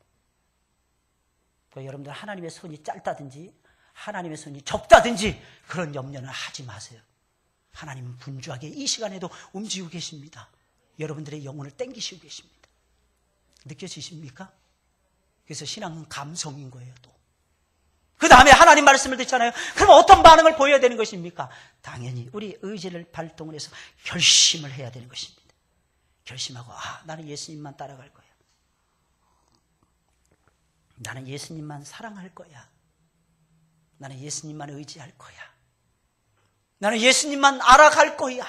그러니까 여러분들 하나님의 손이 짧다든지 하나님의 손이 적다든지 그런 염려는 하지 마세요. 하나님은 분주하게 이 시간에도 움직이고 계십니다. 여러분들의 영혼을 당기시고 계십니다. 느껴지십니까? 그래서 신앙은 감성인 거예요, 또. 그 다음에 하나님 말씀을 듣잖아요. 그럼 어떤 반응을 보여야 되는 것입니까? 당연히 우리 의지를 발동을 해서 결심을 해야 되는 것입니다. 결심하고, 나는 예수님만 따라갈 거야. 나는 예수님만 사랑할 거야. 나는 예수님만 의지할 거야. 나는 예수님만 알아갈 거야.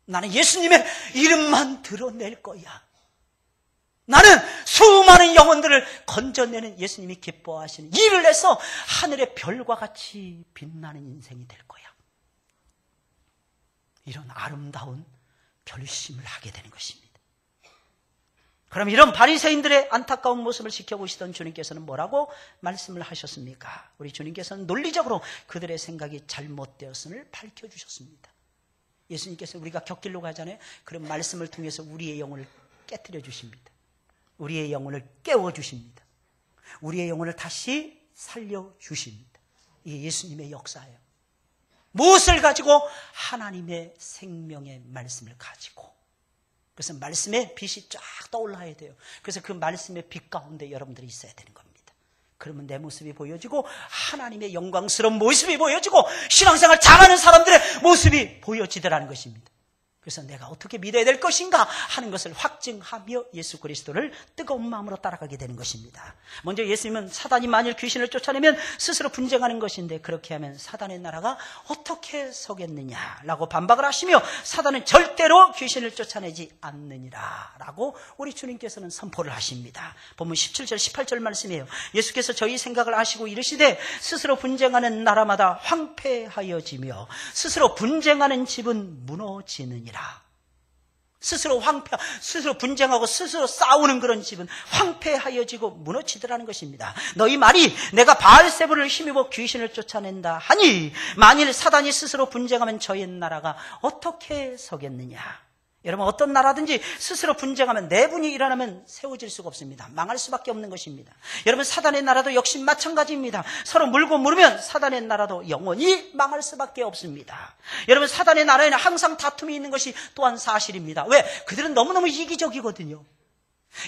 나는 예수님의 이름만 드러낼 거야. 나는 수많은 영혼들을 건져내는 예수님이 기뻐하시는 일을 해서 하늘의 별과 같이 빛나는 인생이 될 거야. 이런 아름다운 결심을 하게 되는 것입니다. 그럼 이런 바리새인들의 안타까운 모습을 지켜보시던 주님께서는 뭐라고 말씀을 하셨습니까? 우리 주님께서는 논리적으로 그들의 생각이 잘못되었음을 밝혀주셨습니다. 예수님께서 우리가 곁길로 가잖아요. 그런 말씀을 통해서 우리의 영혼을 깨트려 주십니다. 우리의 영혼을 깨워주십니다. 우리의 영혼을 다시 살려주십니다. 이게 예수님의 역사예요. 무엇을 가지고? 하나님의 생명의 말씀을 가지고. 그래서 말씀의 빛이 쫙 떠올라야 돼요. 그래서 그 말씀의 빛 가운데 여러분들이 있어야 되는 겁니다. 그러면 내 모습이 보여지고 하나님의 영광스러운 모습이 보여지고 신앙생활 잘하는 사람들의 모습이 보여지더라는 것입니다. 그래서 내가 어떻게 믿어야 될 것인가 하는 것을 확증하며 예수 그리스도를 뜨거운 마음으로 따라가게 되는 것입니다. 먼저 예수님은 사단이 만일 귀신을 쫓아내면 스스로 분쟁하는 것인데 그렇게 하면 사단의 나라가 어떻게 서겠느냐라고 반박을 하시며 사단은 절대로 귀신을 쫓아내지 않느니라 라고 우리 주님께서는 선포를 하십니다. 본문 17절 18절 말씀이에요. 예수께서 저희 생각을 아시고 이르시되 스스로 분쟁하는 나라마다 황폐하여지며 스스로 분쟁하는 집은 무너지느니라. 스스로 분쟁하고 스스로 싸우는 그런 집은 황폐하여지고 무너지더라는 것입니다. 너희 말이 내가 바알세불을 힘입어 귀신을 쫓아낸다 하니 만일 사단이 스스로 분쟁하면 저희 나라가 어떻게 서겠느냐. 여러분 어떤 나라든지 스스로 분쟁하면 내분이 일어나면 세워질 수가 없습니다. 망할 수밖에 없는 것입니다. 여러분 사단의 나라도 역시 마찬가지입니다. 서로 물고 물으면 사단의 나라도 영원히 망할 수밖에 없습니다. 여러분 사단의 나라에는 항상 다툼이 있는 것이 또한 사실입니다. 왜? 그들은 너무너무 이기적이거든요.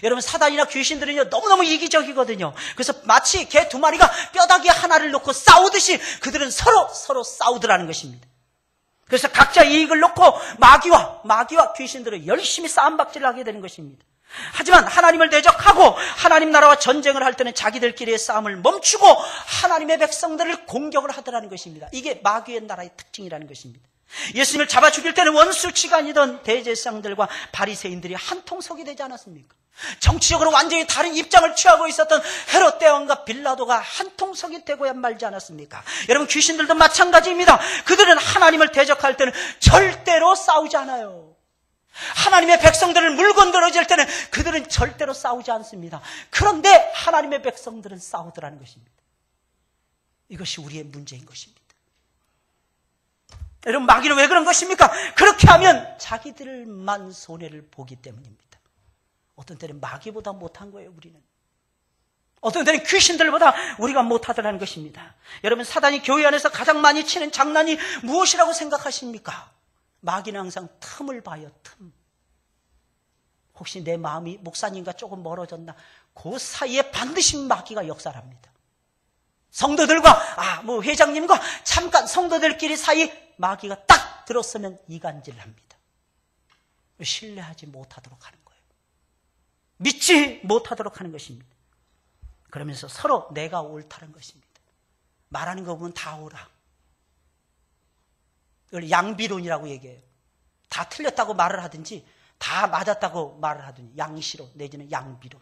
여러분 사단이나 귀신들은요 너무너무 이기적이거든요. 그래서 마치 개 두 마리가 뼈다귀 하나를 놓고 싸우듯이 그들은 서로 싸우더라는 것입니다. 그래서 각자 이익을 놓고 마귀와 귀신들은 열심히 싸움박질을 하게 되는 것입니다. 하지만 하나님을 대적하고 하나님 나라와 전쟁을 할 때는 자기들끼리의 싸움을 멈추고 하나님의 백성들을 공격을 하더라는 것입니다. 이게 마귀의 나라의 특징이라는 것입니다. 예수님을 잡아 죽일 때는 원수치간이던 대제사장들과 바리새인들이 한통속이 되지 않았습니까? 정치적으로 완전히 다른 입장을 취하고 있었던 헤롯 대왕과 빌라도가 한통속이 되고야 말지 않았습니까? 여러분 귀신들도 마찬가지입니다. 그들은 하나님을 대적할 때는 절대로 싸우지 않아요. 하나님의 백성들을 물건드러질 때는 그들은 절대로 싸우지 않습니다. 그런데 하나님의 백성들은 싸우더라는 것입니다. 이것이 우리의 문제인 것입니다. 여러분 마귀는 왜 그런 것입니까? 그렇게 하면 자기들만 손해를 보기 때문입니다. 어떤 때는 마귀보다 못한 거예요, 우리는. 어떤 때는 귀신들보다 우리가 못하더라는 것입니다. 여러분 사단이 교회 안에서 가장 많이 치는 장난이 무엇이라고 생각하십니까? 마귀는 항상 틈을 봐요, 틈. 혹시 내 마음이 목사님과 조금 멀어졌나? 그 사이에 반드시 마귀가 역사를 합니다. 성도들과 회장님과 잠깐 성도들끼리 사이 마귀가 딱 들었으면 이간질을 합니다. 신뢰하지 못하도록 하는 거예요. 믿지 못하도록 하는 것입니다. 그러면서 서로 내가 옳다는 것입니다. 말하는 거 보면 다 옳아. 이걸 양비론이라고 얘기해요. 다 틀렸다고 말을 하든지 다 맞았다고 말을 하든지 양시론 내지는 양비론.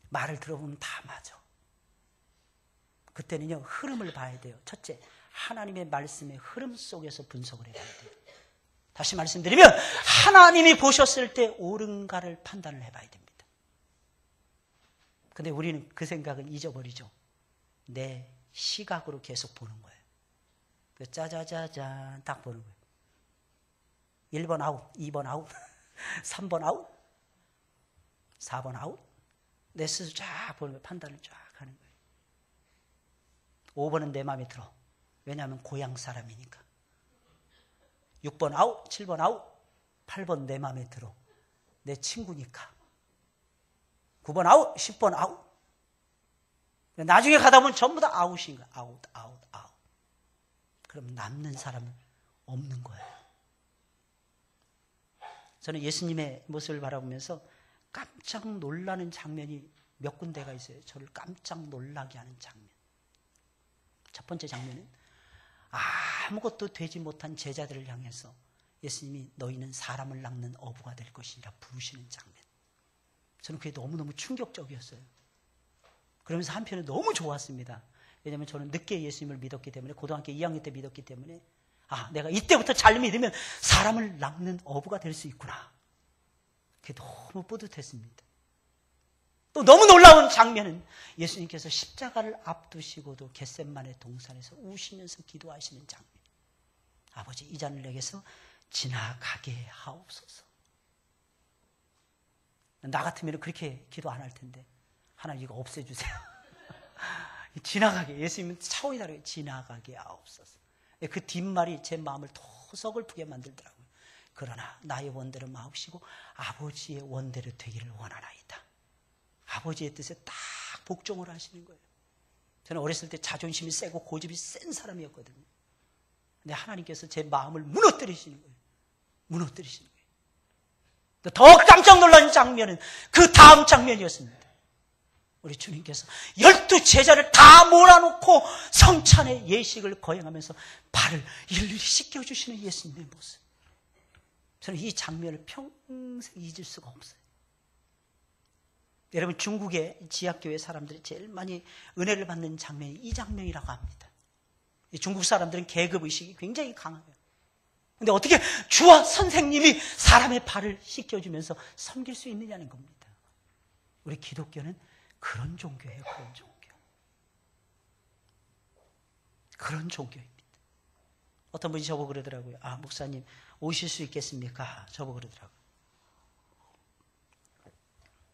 말을 들어보면 다 맞아. 그때는요 흐름을 봐야 돼요. 첫째, 하나님의 말씀의 흐름 속에서 분석을 해봐야 돼요. 다시 말씀드리면 하나님이 보셨을 때 옳은가를 판단을 해봐야 됩니다. 근데 우리는 그 생각은 잊어버리죠. 내 시각으로 계속 보는 거예요. 짜자자잔 딱 보는 거예요. 1번 아웃, 2번 아웃, 3번 아웃, 4번 아웃. 내 스스로 쫙 보는 거예요. 판단을 쫙 하는 거예요. 5번은 내 마음에 들어. 왜냐하면 고향 사람이니까. 6번 아웃, 7번 아웃, 8번 내 마음에 들어. 내 친구니까. 9번 아웃, 10번 아웃. 나중에 가다 보면 전부 다 아웃인 거야. 아웃. 그럼 남는 사람은 없는 거예요. 저는 예수님의 모습을 바라보면서 깜짝 놀라는 장면이 몇 군데가 있어요. 저를 깜짝 놀라게 하는 장면. 첫 번째 장면은 아무것도 되지 못한 제자들을 향해서 예수님이 너희는 사람을 낚는 어부가 될 것이라 부르시는 장면. 저는 그게 너무너무 충격적이었어요. 그러면서 한편은 너무 좋았습니다. 왜냐하면 저는 늦게 예수님을 믿었기 때문에 고등학교 2학년 때 믿었기 때문에 내가 이때부터 잘 믿으면 사람을 낚는 어부가 될 수 있구나. 그게 너무 뿌듯했습니다. 또 너무 놀라운 장면은 예수님께서 십자가를 앞두시고도 겟셋마네 동산에서 우시면서 기도하시는 장면. 아버지 이 잔을 내게서 지나가게 하옵소서. 나 같으면 그렇게 기도 안 할 텐데 하나님 이거 없애주세요. 지나가게. 예수님은 차원이 다르게 지나가게 하옵소서. 그 뒷말이 제 마음을 더 서글프게 만들더라고요. 그러나 나의 원대로 마옵시고 아버지의 원대로 되기를 원하나이다. 아버지의 뜻에 딱 복종을 하시는 거예요. 저는 어렸을 때 자존심이 세고 고집이 센 사람이었거든요. 근데 하나님께서 제 마음을 무너뜨리시는 거예요. 무너뜨리시는 거예요. 더 깜짝 놀란 장면은 그 다음 장면이었습니다. 우리 주님께서 12 제자를 다 몰아놓고 성찬의 예식을 거행하면서 발을 일일이 씻겨주시는 예수님의 모습. 저는 이 장면을 평생 잊을 수가 없어요. 여러분, 중국의 지하교회 사람들이 제일 많이 은혜를 받는 장면이 이 장면이라고 합니다. 중국 사람들은 계급의식이 굉장히 강해요. 근데 어떻게 주와 선생님이 사람의 발을 씻겨주면서 섬길 수 있느냐는 겁니다. 우리 기독교는 그런 종교예요. 그런 종교. 그런 종교입니다. 어떤 분이 저보고 그러더라고요. 아, 목사님 오실 수 있겠습니까? 저보고 그러더라고요.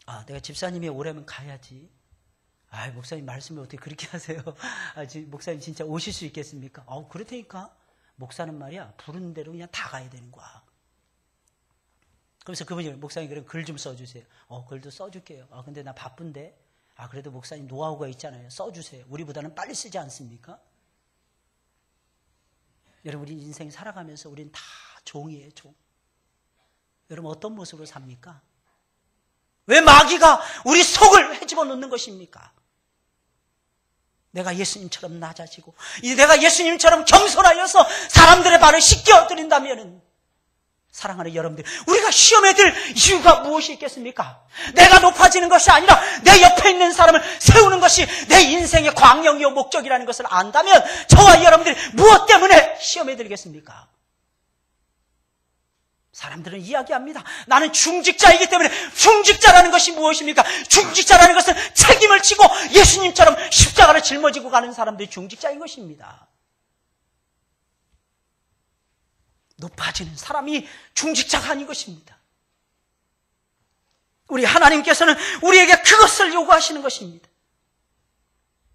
아, 내가 집사님이 오라면 가야지. 아, 목사님 말씀을 어떻게 그렇게 하세요? 아, 목사님 진짜 오실 수 있겠습니까? 그렇다니까. 목사는 말이야, 부른 대로 그냥 다 가야 되는 거야. 그래서 그분이, 목사님 그럼 글 좀 써주세요. 글도 써줄게요. 근데 나 바쁜데. 그래도 목사님 노하우가 있잖아요. 써주세요. 우리보다는 빨리 쓰지 않습니까? 여러분, 우리 인생 살아가면서 우리는 다 종이에요, 종. 여러분, 어떤 모습으로 삽니까? 왜 마귀가 우리 속을 헤집어 놓는 것입니까? 내가 예수님처럼 낮아지고, 내가 예수님처럼 겸손하여서 사람들의 발을 씻겨드린다면, 사랑하는 여러분들, 우리가 시험에 들 이유가 무엇이 있겠습니까? 내가 높아지는 것이 아니라 내 옆에 있는 사람을 세우는 것이 내 인생의 광영이요 목적이라는 것을 안다면 저와 여러분들이 무엇 때문에 시험에 들겠습니까? 사람들은 이야기합니다. 나는 중직자이기 때문에. 중직자라는 것이 무엇입니까? 중직자라는 것은 책임을 지고 예수님처럼 십자가를 짊어지고 가는 사람들이 중직자인 것입니다. 높아지는 사람이 중직자가 아닌 것입니다. 우리 하나님께서는 우리에게 그것을 요구하시는 것입니다.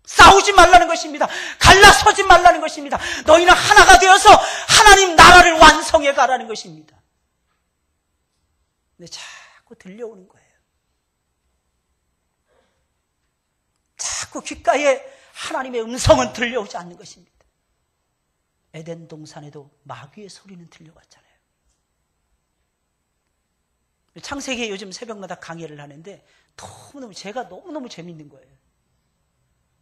싸우지 말라는 것입니다. 갈라서지 말라는 것입니다. 너희는 하나가 되어서 하나님 나라를 완성해 가라는 것입니다. 근데 자꾸 들려오는 거예요. 자꾸 귓가에 하나님의 음성은 들려오지 않는 것입니다. 에덴 동산에도 마귀의 소리는 들려왔잖아요. 창세기에 요즘 새벽마다 강의를 하는데 제가 너무너무 재밌는 거예요.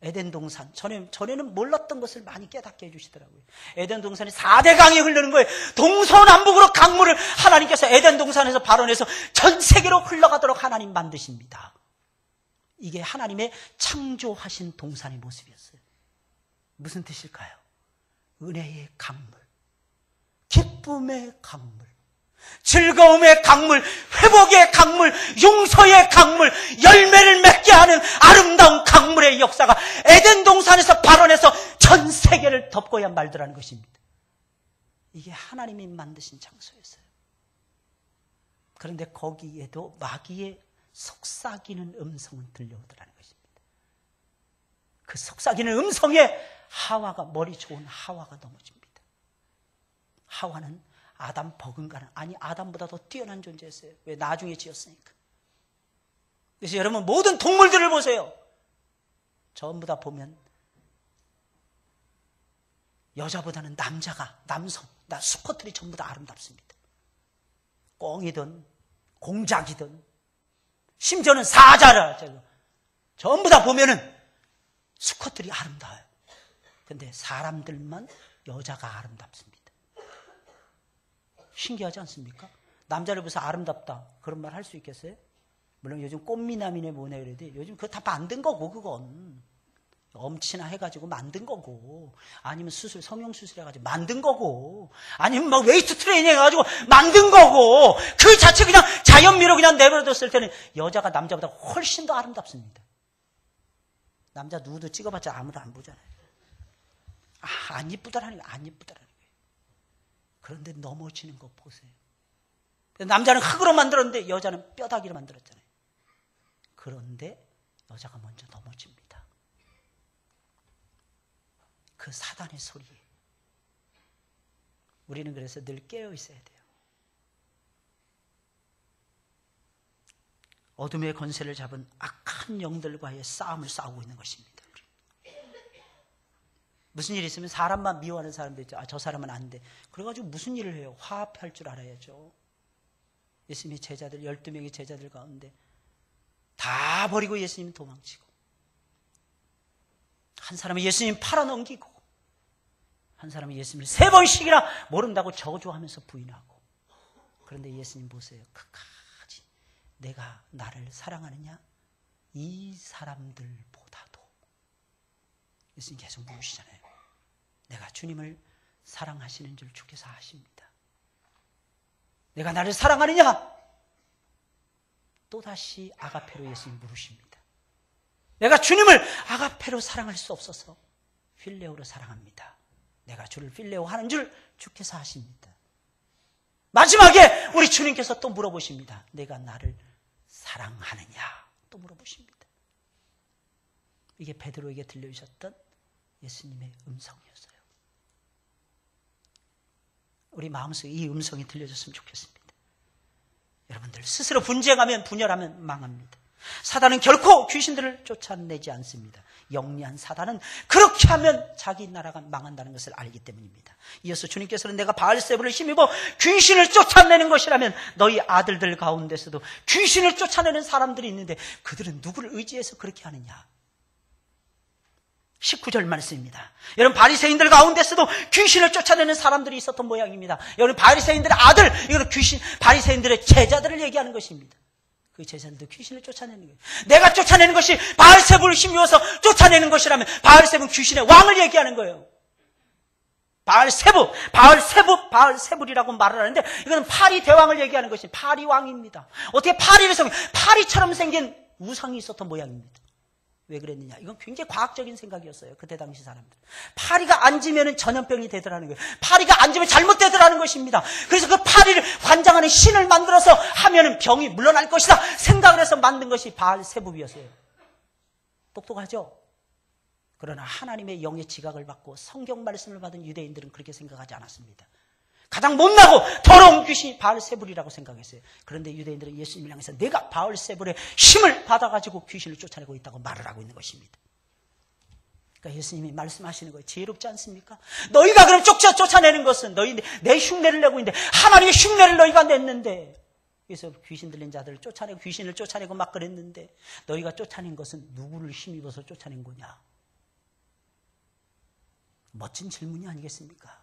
에덴 동산. 전에는 몰랐던 것을 많이 깨닫게 해주시더라고요. 에덴 동산이 4대 강이 흐르는 거예요. 동서남북으로 강물을 하나님께서 에덴 동산에서 발원해서 전 세계로 흘러가도록 하나님 만드십니다. 이게 하나님의 창조하신 동산의 모습이었어요. 무슨 뜻일까요? 은혜의 강물, 기쁨의 강물, 즐거움의 강물, 회복의 강물, 용서의 강물, 열매를 맺게 하는 아름다운 강물의 역사가 에덴 동산에서 발원해서 전 세계를 덮고야 말더라는 것입니다. 이게 하나님이 만드신 장소였어요. 그런데 거기에도 마귀의 속삭이는 음성은 들려오더라는 것입니다. 그 속삭이는 음성에 하와가, 머리 좋은 하와가 넘어집니다. 하와는 아담 버금가는, 아니 아담보다 더 뛰어난 존재였어요. 왜? 나중에 지었으니까. 그래서 여러분 모든 동물들을 보세요. 전부 다 보면 여자보다는 남성, 수컷들이 전부 다 아름답습니다. 꿩이든 공작이든 심지어는 사자라 전부 다 보면은 수컷들이 아름다워요. 근데 사람들만 여자가 아름답습니다. 신기하지 않습니까? 남자를 보면서 아름답다 그런 말 할 수 있겠어요? 물론 요즘 꽃미남이네 뭐네 그래도 요즘 그거 다 만든 거고, 그건 엄친아 해가지고 만든 거고, 아니면 성형수술 해가지고 만든 거고, 아니면 막 웨이트 트레이닝 해가지고 만든 거고, 그 자체 그냥 자연미로 그냥 내버려뒀을 때는 여자가 남자보다 훨씬 더 아름답습니다. 남자 누드 찍어봤자 아무도 안 보잖아요. 안 이쁘다라는 게 안 이쁘다라는 거예요. 그런데 넘어지는 거 보세요. 남자는 흙으로 만들었는데 여자는 뼈다귀로 만들었잖아요. 그런데 여자가 먼저 넘어집니다. 그 사단의 소리에 우리는 그래서 늘 깨어 있어야 돼요. 어둠의 권세를 잡은 악한 영들과의 싸움을 싸우고 있는 것입니다. 무슨 일이 있으면 사람만 미워하는 사람도 있죠. 저 사람은 안 돼. 그래가지고 무슨 일을 해요? 화합할 줄 알아야죠. 예수님의 제자들, 12명의 제자들 가운데 다 버리고 예수님 도망치고, 한 사람은 예수님 팔아넘기고, 한 사람은 예수님을 3번씩이나 모른다고 저주하면서 부인하고. 그런데 예수님 보세요. 끝까지 내가 나를 사랑하느냐? 이 사람들보다도. 예수님 계속 물으시잖아요. 내가 주님을 사랑하시는 줄 주께서 아십니다. 내가 나를 사랑하느냐? 또다시 아가페로 예수님 물으십니다. 내가 주님을 아가페로 사랑할 수 없어서 필레오로 사랑합니다. 내가 주를 필레오 하는 줄 주께서 아십니다. 마지막에 우리 주님께서 또 물어보십니다. 내가 나를 사랑하느냐? 또 물어보십니다. 이게 베드로에게 들려주셨던 예수님의 음성이었어요. 우리 마음속에 이 음성이 들려줬으면 좋겠습니다. 여러분들 스스로 분쟁하면 분열하면 망합니다. 사단은 결코 귀신들을 쫓아내지 않습니다. 영리한 사단은 그렇게 하면 자기 나라가 망한다는 것을 알기 때문입니다. 이어서 주님께서는 내가 바알세불을 힘입어 귀신을 쫓아내는 것이라면 너희 아들들 가운데서도 귀신을 쫓아내는 사람들이 있는데 그들은 누구를 의지해서 그렇게 하느냐? 19절 말씀입니다. 여러분, 바리새인들 가운데서도 귀신을 쫓아내는 사람들이 있었던 모양입니다. 여러분, 바리새인들의 아들, 이거는 바리새인들의 제자들을 얘기하는 것입니다. 그 제자들도 귀신을 쫓아내는 거예요. 내가 쫓아내는 것이 바알세불을 힘입어서 쫓아내는 것이라면 바알세불은 귀신의 왕을 얘기하는 거예요. 바알세불이라고 말을 하는데 이거는 파리 대왕을 얘기하는 것이 파리 왕입니다. 어떻게 파리처럼 생긴 우상이 있었던 모양입니다. 왜 그랬느냐? 이건 굉장히 과학적인 생각이었어요. 그때 당시 사람들. 파리가 앉으면 전염병이 되더라는 거예요. 파리가 앉으면 잘못되더라는 것입니다. 그래서 그 파리를 관장하는 신을 만들어서 하면 병이 물러날 것이다 생각을 해서 만든 것이 바알세불이었어요. 똑똑하죠? 그러나 하나님의 영의 지각을 받고 성경 말씀을 받은 유대인들은 그렇게 생각하지 않았습니다. 가장 못나고 더러운 귀신이 바알세불이라고 생각했어요. 그런데 유대인들은 예수님을 향해서 내가 바알세불의 힘을 받아가지고 귀신을 쫓아내고 있다고 말을 하고 있는 것입니다. 그러니까 예수님이 말씀하시는 거예요. 지혜롭지 않습니까? 너희가 그럼 쫓아내는 것은 너희 내 흉내를 내고 있는데 하나님의 흉내를 너희가 냈는데, 그래서 귀신 들린 자들을 쫓아내고 귀신을 쫓아내고 막 그랬는데 너희가 쫓아낸 것은 누구를 힘입어서 쫓아낸 거냐? 멋진 질문이 아니겠습니까?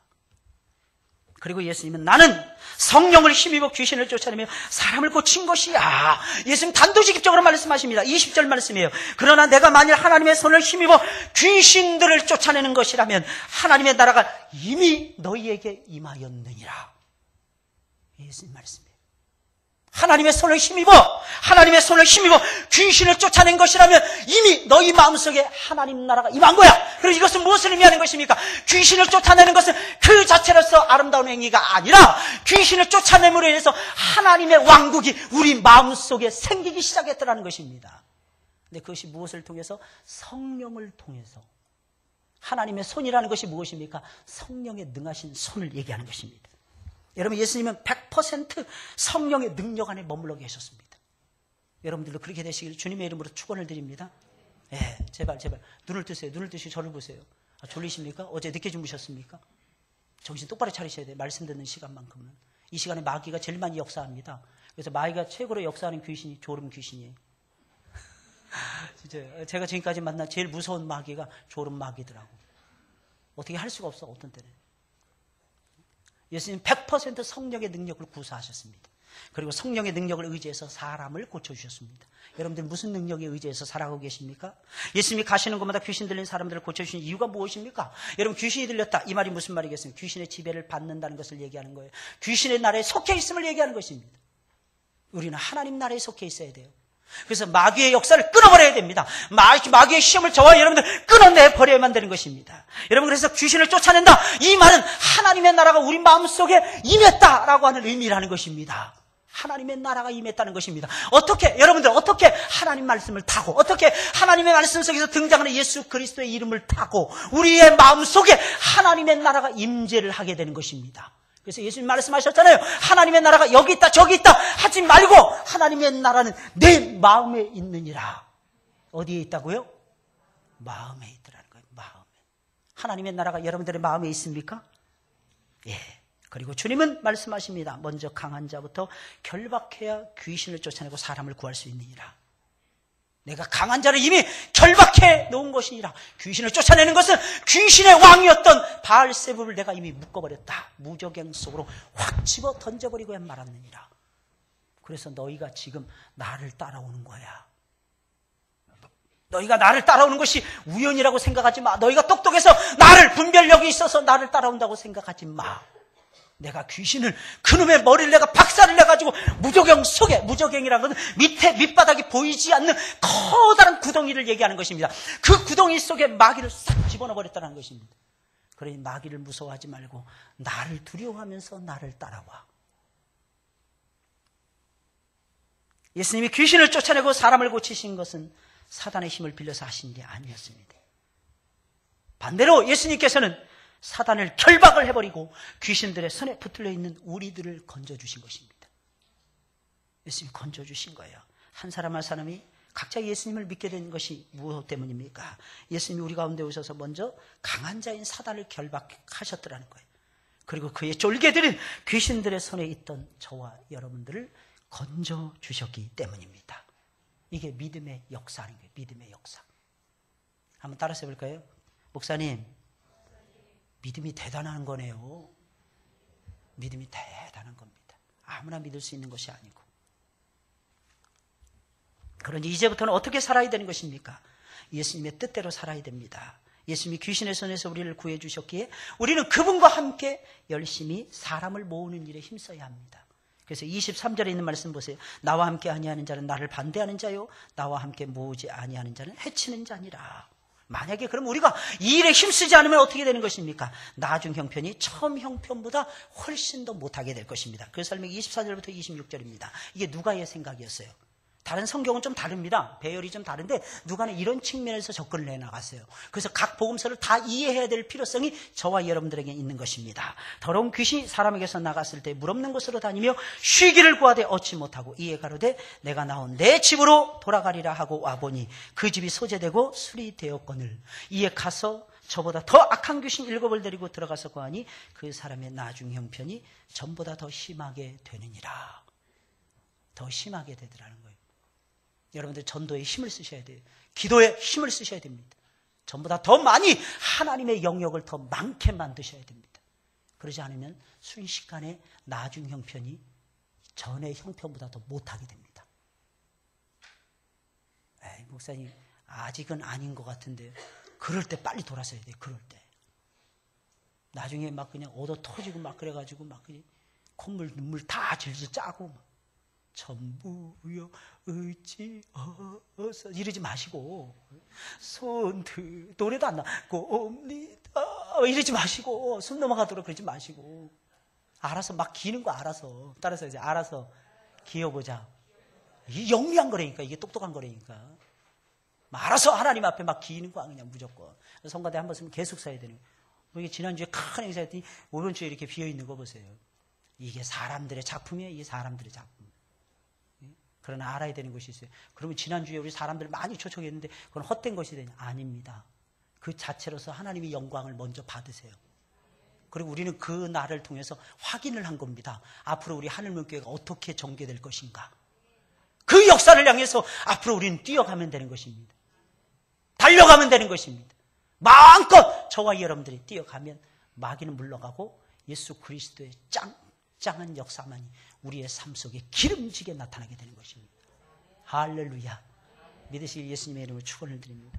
그리고 예수님은 나는 성령을 힘입어 귀신을 쫓아내며 사람을 고친 것이야. 예수님 단도직입적으로 말씀하십니다. 20절 말씀이에요. 그러나 내가 만일 하나님의 손을 힘입어 귀신들을 쫓아내는 것이라면 하나님의 나라가 이미 너희에게 임하였느니라. 예수님 말씀이에요. 하나님의 손을 힘입어 귀신을 쫓아낸 것이라면 이미 너희 마음속에 하나님 나라가 임한 거야. 그래서 이것은 무엇을 의미하는 것입니까? 귀신을 쫓아내는 것은 그 자체로서 아름다운 행위가 아니라 귀신을 쫓아냄으로 인해서 하나님의 왕국이 우리 마음속에 생기기 시작했더라는 것입니다. 근데 그것이 무엇을 통해서? 성령을 통해서. 하나님의 손이라는 것이 무엇입니까? 성령의 능하신 손을 얘기하는 것입니다. 여러분, 예수님은 100% 성령의 능력 안에 머물러 계셨습니다. 여러분들도 그렇게 되시길 주님의 이름으로 축원을 드립니다. 예, 제발 눈을 뜨세요. 눈을 뜨시고 저를 보세요. 졸리십니까? 어제 늦게 주무셨습니까? 정신 똑바로 차리셔야 돼요. 말씀 듣는 시간만큼은. 이 시간에 마귀가 제일 많이 역사합니다. 그래서 마귀가 최고로 역사하는 귀신이 졸음 귀신이에요. 진짜 제가 지금까지 만난 제일 무서운 마귀가 졸음 마귀더라고. 어떻게 할 수가 없어, 어떤 때는. 예수님 100% 성령의 능력을 구사하셨습니다. 그리고 성령의 능력을 의지해서 사람을 고쳐주셨습니다. 여러분들 무슨 능력에 의지해서 살아가고 계십니까? 예수님이 가시는 곳마다 귀신 들린 사람들을 고쳐주신 이유가 무엇입니까? 여러분, 귀신이 들렸다. 이 말이 무슨 말이겠습니까? 귀신의 지배를 받는다는 것을 얘기하는 거예요. 귀신의 나라에 속해 있음을 얘기하는 것입니다. 우리는 하나님 나라에 속해 있어야 돼요. 그래서 마귀의 역사를 끊어버려야 됩니다. 마귀의 시험을 저와 여러분들 끊어내버려야만 되는 것입니다. 여러분, 그래서 귀신을 쫓아낸다. 이 말은 하나님의 나라가 우리 마음속에 임했다라고 하는 의미라는 것입니다. 하나님의 나라가 임했다는 것입니다. 어떻게, 여러분들 어떻게 하나님 말씀을 타고, 어떻게 하나님의 말씀 속에서 등장하는 예수 그리스도의 이름을 타고 우리의 마음속에 하나님의 나라가 임재를 하게 되는 것입니다. 그래서 예수님 말씀하셨잖아요. 하나님의 나라가 여기 있다 저기 있다 하지 말고 하나님의 나라는 내 마음에 있느니라. 어디에 있다고요? 마음에 있더라는 거예요. 마음에. 하나님의 나라가 여러분들의 마음에 있습니까? 예. 그리고 주님은 말씀하십니다. 먼저 강한 자부터 결박해야 귀신을 쫓아내고 사람을 구할 수 있느니라. 내가 강한 자를 이미 결박해 놓은 것이니라. 귀신을 쫓아내는 것은 귀신의 왕이었던 바알세불을 내가 이미 묶어버렸다. 무저갱 속으로 확 집어 던져버리고 말았느니라. 그래서 너희가 지금 나를 따라오는 거야. 너희가 나를 따라오는 것이 우연이라고 생각하지 마. 너희가 똑똑해서 나를 분별력이 있어서 나를 따라온다고 생각하지 마. 내가 귀신을 그놈의 머리를 내가 박살을 내가지고 무저갱 속에, 무저갱이라는 것은 밑바닥이 보이지 않는 커다란 구덩이를 얘기하는 것입니다. 그 구덩이 속에 마귀를 싹 집어넣어버렸다는 것입니다. 그러니 마귀를 무서워하지 말고 나를 두려워하면서 나를 따라와. 예수님이 귀신을 쫓아내고 사람을 고치신 것은 사단의 힘을 빌려서 하신 게 아니었습니다. 반대로 예수님께서는 사단을 결박을 해버리고 귀신들의 손에 붙들려 있는 우리들을 건져주신 것입니다. 예수님이 건져주신 거예요. 한 사람 한 사람이 각자 예수님을 믿게 된 것이 무엇 때문입니까? 예수님이 우리 가운데 오셔서 먼저 강한 자인 사단을 결박하셨더라는 거예요. 그리고 그의 쫄개들은 귀신들의 손에 있던 저와 여러분들을 건져주셨기 때문입니다. 이게 믿음의 역사라는 거예요. 믿음의 역사. 한번 따라서 해볼까요? 목사님, 믿음이 대단한 거네요. 믿음이 대단한 겁니다. 아무나 믿을 수 있는 것이 아니고. 그러니 이제부터는 어떻게 살아야 되는 것입니까? 예수님의 뜻대로 살아야 됩니다. 예수님이 귀신의 손에서 우리를 구해 주셨기에 우리는 그분과 함께 열심히 사람을 모으는 일에 힘써야 합니다. 그래서 23절에 있는 말씀 보세요. 나와 함께 아니하는 자는 나를 반대하는 자요, 나와 함께 모으지 아니하는 자는 해치는 자니라. 만약에 그럼 우리가 이 일에 힘쓰지 않으면 어떻게 되는 것입니까? 나중 형편이 처음 형편보다 훨씬 더 못하게 될 것입니다. 그 설명이 24절부터 26절입니다. 이게 누가의 생각이었어요. 다른 성경은 좀 다릅니다. 배열이 좀 다른데 누가는 이런 측면에서 접근을 해나갔어요. 그래서 각 복음서를 다 이해해야 될 필요성이 저와 여러분들에게 있는 것입니다. 더러운 귀신이 사람에게서 나갔을 때 물 없는 곳으로 다니며 쉬기를 구하되 얻지 못하고 이에 가로되 내가 나온 내 집으로 돌아가리라 하고 와보니 그 집이 소재되고 수리되었거늘 이에 가서 저보다 더 악한 귀신 7을 데리고 들어가서 구하니 그 사람의 나중 형편이 전보다 더 심하게 되느니라. 더 심하게 되더라는 거예요. 여러분들 전도에 힘을 쓰셔야 돼요. 기도에 힘을 쓰셔야 됩니다. 전보다 더 많이 하나님의 영역을 더 많게 만드셔야 됩니다. 그러지 않으면 순식간에 나중 형편이 전의 형편보다 더 못하게 됩니다. 에이, 목사님 아직은 아닌 것 같은데 그럴 때 빨리 돌아서야 돼요. 그럴 때. 나중에 막 그냥 얻어 터지고 막 그래가지고 막 그냥 콧물 눈물 다 질질 짜고 막. 전부여 의지어서 이러지 마시고 노래도 안 나고 옵니다 이러지 마시고 숨 넘어가도록 그러지 마시고 알아서 막 기는 거 알아서 따라서 이제 알아서 기어보자. 이게 영리한 거라니까. 이게 똑똑한 거라니까. 알아서 하나님 앞에 막 기는 거야 그냥 무조건. 성가대 한 번 쓰면 계속 써야 되는 거예요. 이게 지난주에 큰 행사했더니 오른쪽에 이렇게 비어있는 거 보세요. 이게 사람들의 작품이에요. 이게 사람들의 작품. 그러나 알아야 되는 것이 있어요. 그러면 지난주에 우리 사람들 많이 초청했는데 그건 헛된 것이 되냐? 아닙니다. 그 자체로서 하나님의 영광을 먼저 받으세요. 그리고 우리는 그 날을 통해서 확인을 한 겁니다. 앞으로 우리 하늘문교회가 어떻게 전개될 것인가. 그 역사를 향해서 앞으로 우리는 뛰어가면 되는 것입니다. 달려가면 되는 것입니다. 마음껏 저와 여러분들이 뛰어가면 마귀는 물러가고 예수 그리스도의 짱짱한 역사만이 우리의 삶 속에 기름지게 나타나게 되는 것입니다. 할렐루야. 믿으시길 예수님의 이름으로 축원을 드립니다.